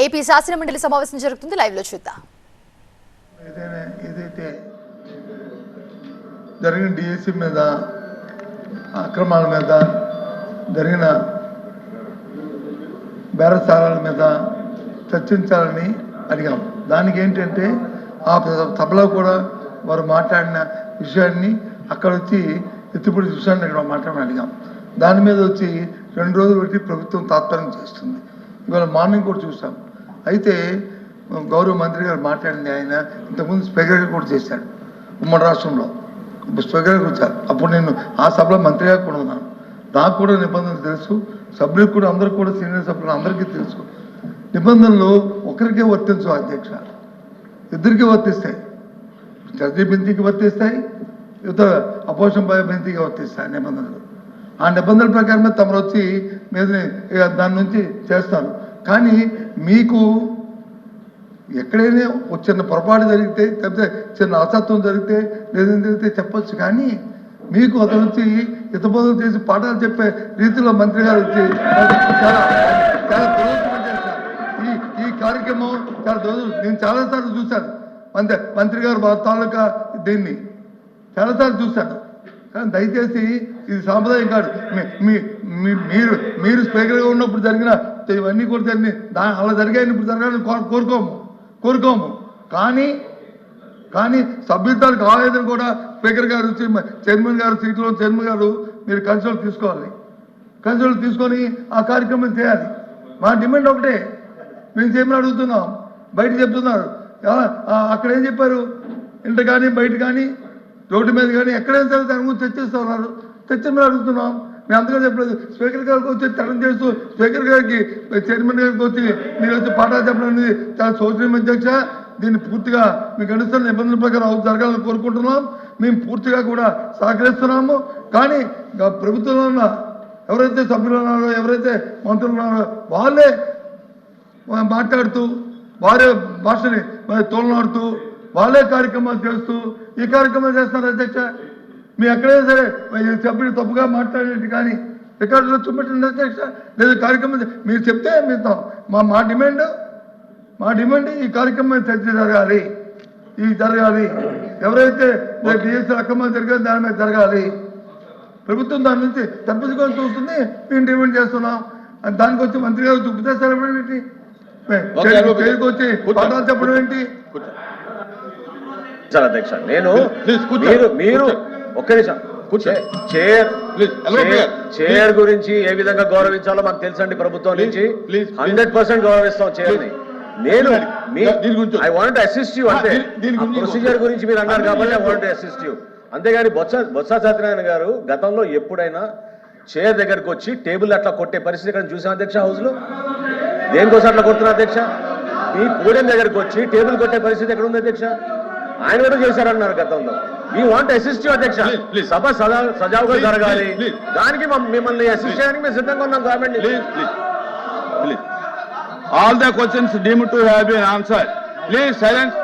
AP శాసనమండలి సమావేశం జరుగుతుంది, లైవ్ లో చూద్దాం. ఏదైతే జరిగిన డిఎస్సి మీద అక్రమాల మీద జరిగిన బేరసారాల మీద చర్చించాలని అడిగాం. దానికి ఏంటంటే ఆ సభలో కూడా వారు మాట్లాడిన విషయాన్ని అక్కడ వచ్చి ఎత్తిపొడి విషయాన్ని ఇక్కడ మాట్లాడమని అడిగాం. దాని మీద వచ్చి 2 రోజులు పెట్టి ప్రభుత్వం తాత్పర్యం చేస్తుంది. ఇవాళ మార్నింగ్ కూడా చూసాం. అయితే గౌరవ మంత్రి గారు మాట్లాడింది, ఆయన ఇంతకుముందు స్పీకర్గా కూడా చేశాడు ఉమ్మడి రాష్ట్రంలో, స్పీకర్గా వచ్చారు. అప్పుడు నేను ఆ సభలో మంత్రిగా కూడా ఉన్నాను. నాకు కూడా నిబంధనలు తెలుసు, సభ్యులకు కూడా, అందరికీ కూడా, సీనియర్ సభ్యులు అందరికీ తెలుసు. నిబంధనలు ఒకరికే వర్తించవు అధ్యక్ష, ఇద్దరికీ వర్తిస్తాయి. చర్చీ బెంతికి వర్తిస్తాయి, యుద్ధ అపోజిషన్ బెంతికి వర్తిస్తాయి నిబంధనలు. ఆ నిబంధనల ప్రకారమే తమరు వచ్చి మీద దాని నుంచి చేస్తారు. కానీ మీకు ఎక్కడైనా చిన్న పొరపాటు జరిగితే, లేకపోతే చిన్న అసత్వం జరిగితే, లేదని జరిగితే చెప్పచ్చు. కానీ మీకు అతను వచ్చి హితబోధన చేసి పాఠాలు చెప్పే రీతిలో మంత్రి గారు వచ్చి చాలా చాలా దురదృష్టం చేశారు. ఈ కార్యక్రమం చాలా దురదృష్టం. నేను చాలాసార్లు చూశాను మంత్రి గారు తాలూకా దీన్ని చాలాసార్లు చూశాను. కానీ దయచేసి ఇది సాంప్రదాయం కాదు. మీరు స్పీకర్గా ఉన్నప్పుడు జరిగిన ఇవన్నీ కూడా జరిగినాయి, అలా జరిగాయని ఇప్పుడు జరగాలని కోరుకోము. కానీ సభ్యుతాలకు ఆవేదన కూడా స్పీకర్ గారు వచ్చి చైర్మన్ గారు సీట్లో చైర్మన్ గారు మీరు కన్సల్ట్ తీసుకోవాలి. కన్సల్ట్ తీసుకొని ఆ కార్యక్రమం చేయాలి. మా డిమాండ్ ఒకటే, మేము చేయమని అడుగుతున్నాం. బయట చెప్తున్నారు, అక్కడ ఏం చెప్పారు, ఇంట కానీ బయట కానీ రోడ్డు మీద కానీ ఎక్కడైనా సరే దాని గురించి చర్చిస్తూ ఉన్నారు. చర్చమని అడుగుతున్నాం. మేము అంతగా చెప్పలేదు. స్పీకర్ గారికి వచ్చి తరం చేస్తూ స్పీకర్ గారికి చైర్మన్ గారికి వచ్చి మీరు వచ్చి పాఠాలు చెప్పడం అనేది చాలా శోచనీయం అధ్యక్ష. దీన్ని పూర్తిగా మీకు అనుసరణ నిబంధనల ప్రకారం జరగాలని కోరుకుంటున్నాం. మేము పూర్తిగా కూడా సహకరిస్తున్నాము. కానీ ప్రభుత్వంలో ఉన్న ఎవరైతే సభ్యులు ఉన్నారో, ఎవరైతే మంత్రులు ఉన్నారో వాళ్ళే మాట్లాడుతూ వారే భాషని తోలనాడుతూ వాళ్ళే కార్యక్రమాలు చేస్తూ ఈ కార్యక్రమాలు చేస్తున్నారు అధ్యక్ష. మీ ఎక్కడైనా సరే సభ్యులు తప్పుగా మాట్లాడేది కానీ రికార్డులో చూపెట్టండి అధ్యక్ష. లేదా కార్యక్రమం మీరు చెప్తే మీతో మా డిమాండ్ ఈ కార్యక్రమం చర్చ జరగాలి. ఎవరైతే డిఎస్సీ అక్రమాలు జరిగాయో దాని మీద జరగాలి. ప్రభుత్వం దాని నుంచి తప్పించుకొని చూస్తుంది. మేము డిమాండ్ చేస్తున్నాం. దానికి వచ్చి మంత్రి గారు చూపితే సరేంటి, వచ్చి పాఠాలు చెప్పడం ఏంటి అధ్యక్ష. నేను మీరు ఒక్క నిమిషం చైర్ గురించి ఏ విధంగా గౌరవించాలో మాకు తెలుసండి. ప్రభుత్వం నుంచి 100% గౌరవిస్తాం చైర్ని. నేను I want to assist you, అంటే ప్రొసీజర్ గురించి మీరు అన్నారు కాబట్టి I want to assist you. అంతేగాని బొత్స సత్యనారాయణ గారు గతంలో ఎప్పుడైనా చైర్ దగ్గరకు వచ్చి టేబుల్ అట్లా కొట్టే పరిస్థితి ఇక్కడ చూసాం అధ్యక్ష. హౌస్ లో దేనికోసం అట్లా కొడుతున్నా అధ్యక్ష? మీ పోడియం దగ్గరకు వచ్చి టేబుల్ కొట్టే పరిస్థితి ఎక్కడ ఉంది అధ్యక్ష? ఆయన కూడా చేశారన్నారు గతంలో. వీ వాంట్ అసిస్ట్ యూ అధ్యక్ష. సభ సజావుగా జరగాలి, దానికి మిమ్మల్ని అసిస్ట్ చేయడానికి మేము సిద్ధంగా ఉన్నాం కాబట్టి. All the questions deemed to have been answered. Please silence.